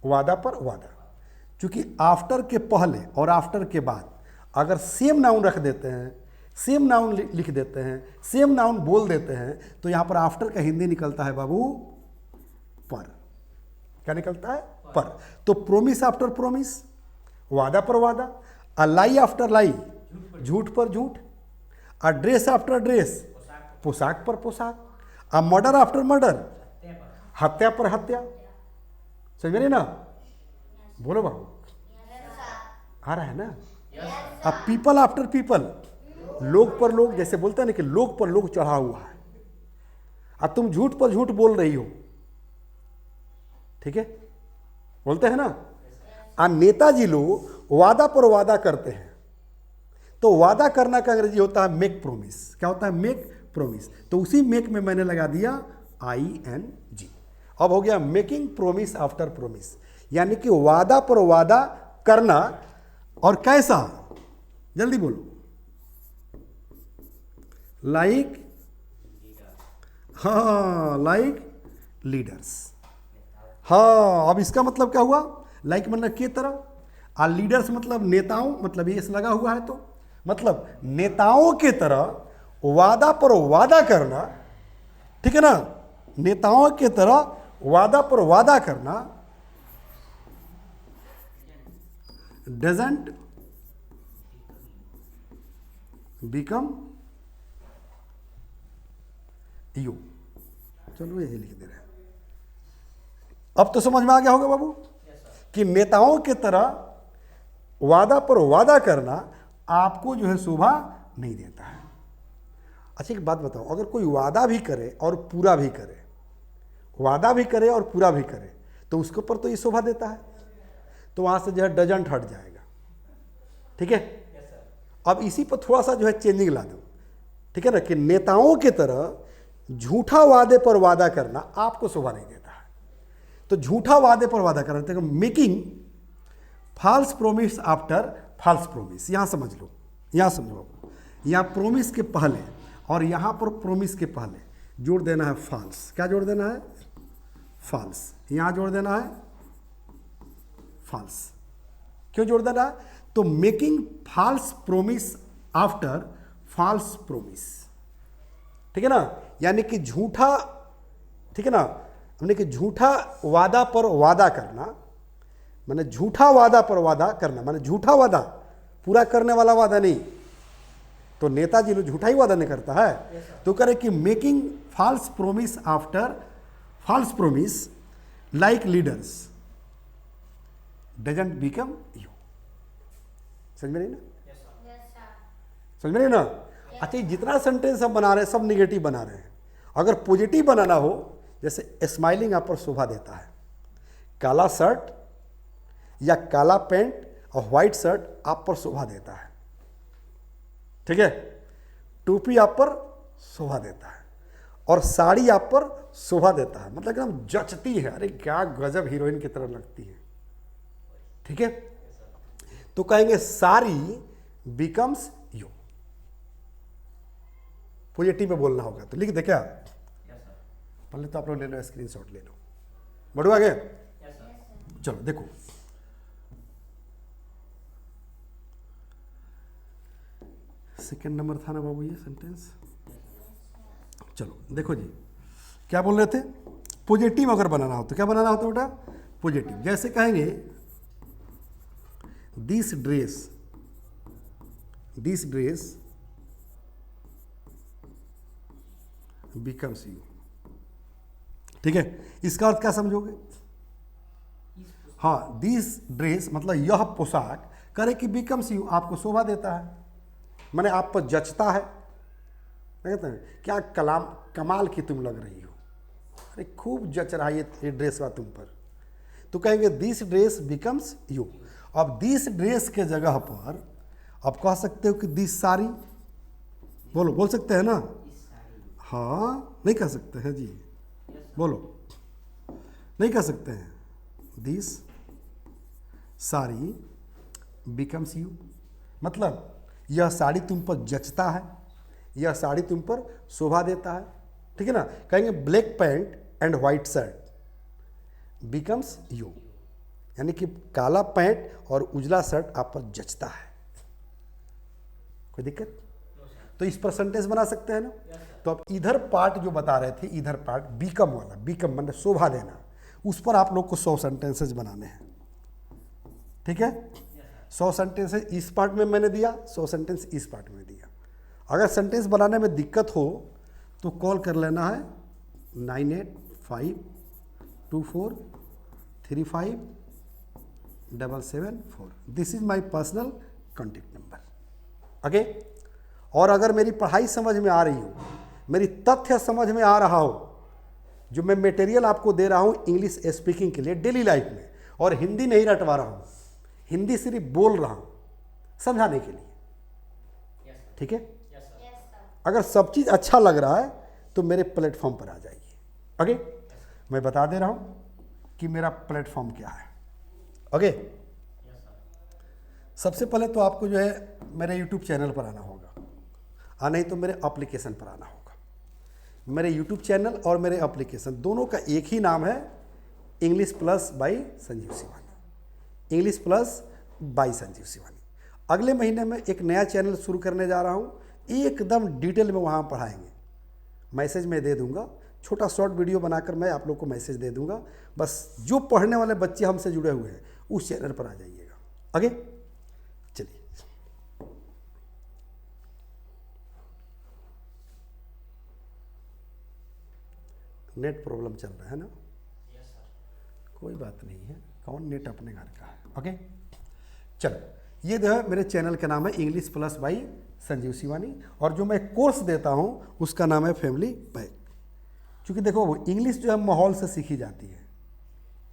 वादा पर वादा। क्योंकि आफ्टर के पहले और आफ्टर के बाद अगर सेम नाउन रख देते हैं, सेम नाउन लिख देते हैं, सेम नाउन बोल देते हैं, तो यहाँ पर आफ्टर का हिंदी निकलता है बाबू पर। क्या निकलता है? पर। तो प्रोमिस आफ्टर प्रोमिस, वादा पर वादा। अ लाई आफ्टर लाई, झूठ पर झूठ। अ ड्रेस आफ्टर ड्रेस, पोशाक पर पोशाक। अ मर्डर आफ्टर मर्डर, हत्या पर हत्या। समझ रहे ना? बोलो बाबू, आ रहा है ना? अब पीपल आफ्टर पीपल, लोग पर लोग, जैसे बोलते हैं ना कि लोग पर लोग चढ़ा हुआ है, अब तुम झूठ पर झूठ बोल रही हो, ठीक है, बोलते हैं ना। नेताजी लोग वादा पर वादा करते हैं, तो वादा करना का अंग्रेजी होता है मेक प्रोमिस। क्या होता है? Make promise. तो उसी मेक में मैंने लगा दिया ING। अब हो गया मेकिंग प्रोमिस आफ्टर प्रोमिस, यानी कि वादा पर वादा करना। और कैसा? जल्दी बोलो। लाइक, हाँ, लाइक लीडर्स। हाँ, अब इसका मतलब क्या हुआ? लाइक मतलब के तरह, और लीडर्स मतलब नेताओं, मतलब ये लगा हुआ है, तो मतलब नेताओं के तरह वादा पर वादा करना, ठीक है ना? नेताओं के तरह वादा पर वादा करना डजंट बिकम यू। चलो यही लिख दे रहे हैं। अब तो समझ में आ गया होगा बाबू कि नेताओं के तरह वादा पर वादा करना आपको जो है शोभा नहीं देता है। अच्छा एक बात बताओ, अगर कोई वादा भी करे और पूरा भी करे, वादा भी करे और पूरा भी करे, तो उसके ऊपर तो ये शोभा देता है, तो वहां से जो है डजंट हट जाएगा, ठीक है। अब इसी पर थोड़ा सा जो है चेंजिंग ला दो, ठीक है ना, कि नेताओं के तरह झूठा वादे पर वादा करना आपको शोभा नहीं देता है। तो झूठा वादे पर वादा करना, तो making false promise after false promise. यहां समझ लो, यहां समझो, यहां प्रोमिस के पहले और यहां पर प्रोमिस के पहले जोड़ देना है फॉल्स। क्या जोड़ देना है? फॉल्स। यहां जोड़ देना है फॉल्स। क्यों जोड़ देना है? तो making false promise after false promise, ठीक है ना, यानी कि झूठा, ठीक है ना, हमने कि झूठा वादा पर वादा करना, माने झूठा वादा पर वादा करना, माने झूठा वादा, पूरा करने वाला वादा नहीं। तो नेताजी लोग झूठा ही वादा नहीं करता है। तो करे कि making false promise after false promise like leaders doesn't become you. समझ में नहीं ना? समझ में नहीं ना? अच्छा, जितना सेंटेंस हम बना रहे हैं सब निगेटिव बना रहे हैं। अगर पॉजिटिव बनाना हो, जैसे स्माइलिंग आप पर शोभा देता है, काला शर्ट या काला पैंट और व्हाइट शर्ट आप पर शोभा देता है, ठीक है। टोपी आप पर शोभा देता है और साड़ी आप पर शोभा देता है, मतलब एकदम जचती है, अरे क्या गजब हीरोइन की तरह लगती है, ठीक है। तो कहेंगे साड़ी बिकम्स यू। पॉजिटिव में बोलना होगा, तो लिख दे क्या? पहले तो आप लोग ले लो, स्क्रीनशॉट ले लो। बढ़ो आगे। चलो देखो, सेकंड नंबर था ना बाबू ये सेंटेंस। चलो देखो जी, क्या बोल रहे थे? पॉजिटिव अगर बनाना हो तो क्या बनाना होता है बेटा? पॉजिटिव। जैसे कहेंगे दिस ड्रेस बिकम्स यू, ठीक है। इसका अर्थ क्या समझोगे? हाँ, दिस ड्रेस मतलब यह पोशाक करे कि बिकम्स यू, आपको शोभा देता है, माने आप पर जचता है। कहते हैं क्या कमाल की तुम लग रही हो, अरे खूब जच रहा है ये ड्रेस वा तुम पर। तो कहेंगे दिस ड्रेस बिकम्स यू। अब दिस ड्रेस के जगह पर आप कह सकते हो कि दिस साड़ी, बोलो, बोल सकते हैं ना? हाँ, नहीं कह सकते हैं जी, बोलो, नहीं कह सकते हैं। दिस साड़ी बिकम्स यू, मतलब यह साड़ी तुम पर जचता है, यह साड़ी तुम पर शोभा देता है, ठीक है ना। कहेंगे black pant and white shirt becomes you, यानी कि काला पैंट और उजला शर्ट आप पर जचता है। कोई दिक्कत? तो इस पर सेंटेंस बना सकते हैं ना। तो अब इधर पार्ट जो बता रहे थे, इधर पार्ट बीकम वाला, बीकम मतलब शोभा देना, उस पर आप लोग को 100 सेंटेंसेज बनाने हैं। ठीक है, 100 सेंटेंसेज इस पार्ट में मैंने दिया, 100 सेंटेंस इस पार्ट में दिया। अगर सेंटेंस बनाने में दिक्कत हो तो कॉल कर लेना है 985224357774। This is my personal contact number. Okay, और अगर मेरी पढ़ाई समझ में आ रही हो, मेरी तथ्य समझ में आ रहा हो, जो मैं मटेरियल आपको दे रहा हूँ इंग्लिश स्पीकिंग के लिए डेली लाइफ में, और हिंदी नहीं रटवा रहा हूँ, हिंदी सिर्फ बोल रहा हूँ समझाने के लिए, ठीक है। अगर सब चीज़ अच्छा लग रहा है तो मेरे प्लेटफॉर्म पर आ जाइए। ओके, मैं बता दे रहा हूँ कि मेरा प्लेटफॉर्म क्या है। ओके, सबसे पहले तो आपको जो है मेरे यूट्यूब चैनल पर आना होगा, नहीं तो मेरे एप्लीकेशन पर आना होगा। मेरे यूट्यूब चैनल और मेरे एप्लीकेशन दोनों का एक ही नाम है, English plus by Sanjeev Shivani. English plus by Sanjeev Shivani. अगले महीने में एक नया चैनल शुरू करने जा रहा हूँ, एकदम डिटेल में वहाँ पढ़ाएंगे। मैसेज मैं दे दूँगा, छोटा शॉर्ट वीडियो बनाकर मैं आप लोग को मैसेज दे दूँगा। बस जो पढ़ने वाले बच्चे हमसे जुड़े हुए हैं उस चैनल पर आ जाइएगा। आगे चलिए, नेट प्रॉब्लम चल रहा है ना। कोई बात नहीं है, कौन नेट अपने घर का है। ओके, चलो, ये जो है मेरे चैनल का नाम है English plus by Sanjeev Shivani, और जो मैं कोर्स देता हूँ उसका नाम है फैमिली पैक। क्योंकि देखो, वो इंग्लिश जो है माहौल से सीखी जाती है,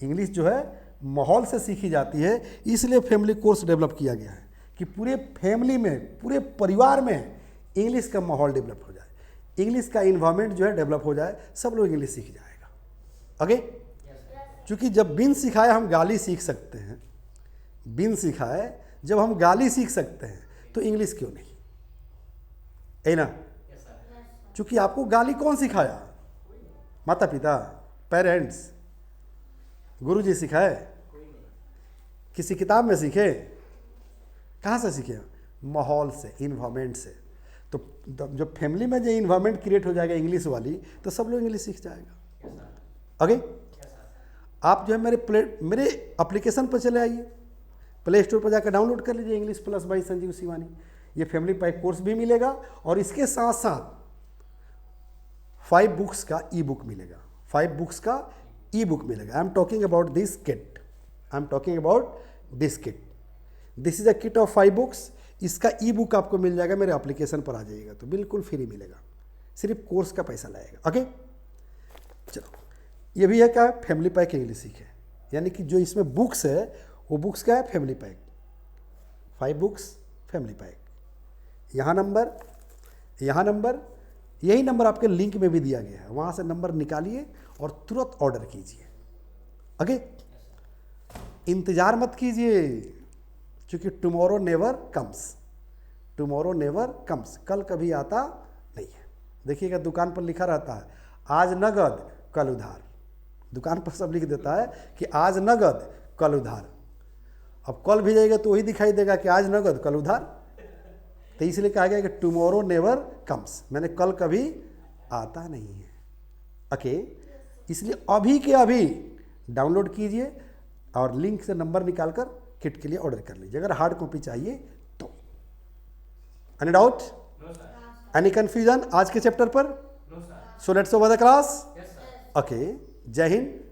इंग्लिश जो है माहौल से सीखी जाती है, इसलिए फैमिली कोर्स डेवलप किया गया है कि पूरे फैमिली में, पूरे परिवार में इंग्लिश का माहौल डेवलप हो जाए, इंग्लिश का इन्वायरमेंट जो है डेवलप हो जाए, सब लोग इंग्लिश सीख जाएगा। ओके, क्योंकि जब बिन सिखाए हम गाली सीख सकते हैं, बिन सिखाए जब हम गाली सीख सकते हैं तो इंग्लिश क्यों नहीं, है ना। क्योंकि आपको गाली कौन सिखाया? माता पिता, पेरेंट्स, गुरुजी सिखाए? किसी किताब में सीखे? कहाँ से सीखे? माहौल से, इन्वायरमेंट से। तो जब फैमिली में जो इन्वायरमेंट क्रिएट हो जाएगा इंग्लिश वाली, तो सब लोग इंग्लिश सीख जाएगा। ओके, आप जो है मेरे एप्लीकेशन पर चले आइए, प्ले स्टोर पर जाकर डाउनलोड कर लीजिए English plus by Sanjeev Shivani. ये फैमिली पैक कोर्स भी मिलेगा, और इसके साथ साथ 5 बुक्स का ई बुक मिलेगा, 5 बुक्स का ई बुक मिलेगा। I am talking about this kit, I am talking about this kit. This is a kit of 5 books. इसका ई बुक आपको मिल जाएगा, मेरे एप्लीकेशन पर आ जाइएगा तो बिल्कुल फ्री मिलेगा, सिर्फ कोर्स का पैसा लगेगा। ओके, चलो, ये भी है क्या? फैमिली पैक इंग्लिश सीखे, यानी कि जो इसमें बुक्स है वो बुक्स क्या है? Family pack, 5 books family pack. यहाँ नंबर, यहाँ नंबर, यही नंबर आपके लिंक में भी दिया गया है, वहाँ से नंबर निकालिए और तुरंत ऑर्डर कीजिए। ओके, इंतज़ार मत कीजिए, क्योंकि tomorrow never comes, tomorrow never comes, कल कभी आता नहीं है। देखिएगा दुकान पर लिखा रहता है आज नगद कल उधार, दुकान पर सब लिख देता है कि आज नगद कल उधार। अब कल भेजिएगा तो वही दिखाई देगा कि आज नगद कल उधार, तो इसलिए कहा गया कि टुमारो नेवर कम्स, मैंने कल कभी आता नहीं है। ओके, इसलिए अभी के अभी डाउनलोड कीजिए और लिंक से नंबर निकालकर किट के लिए ऑर्डर कर लीजिए, अगर हार्ड कॉपी चाहिए तो। एनी डाउट, एनी कंफ्यूजन आज के चैप्टर पर? So let's over the class. Okay, जय हिंद,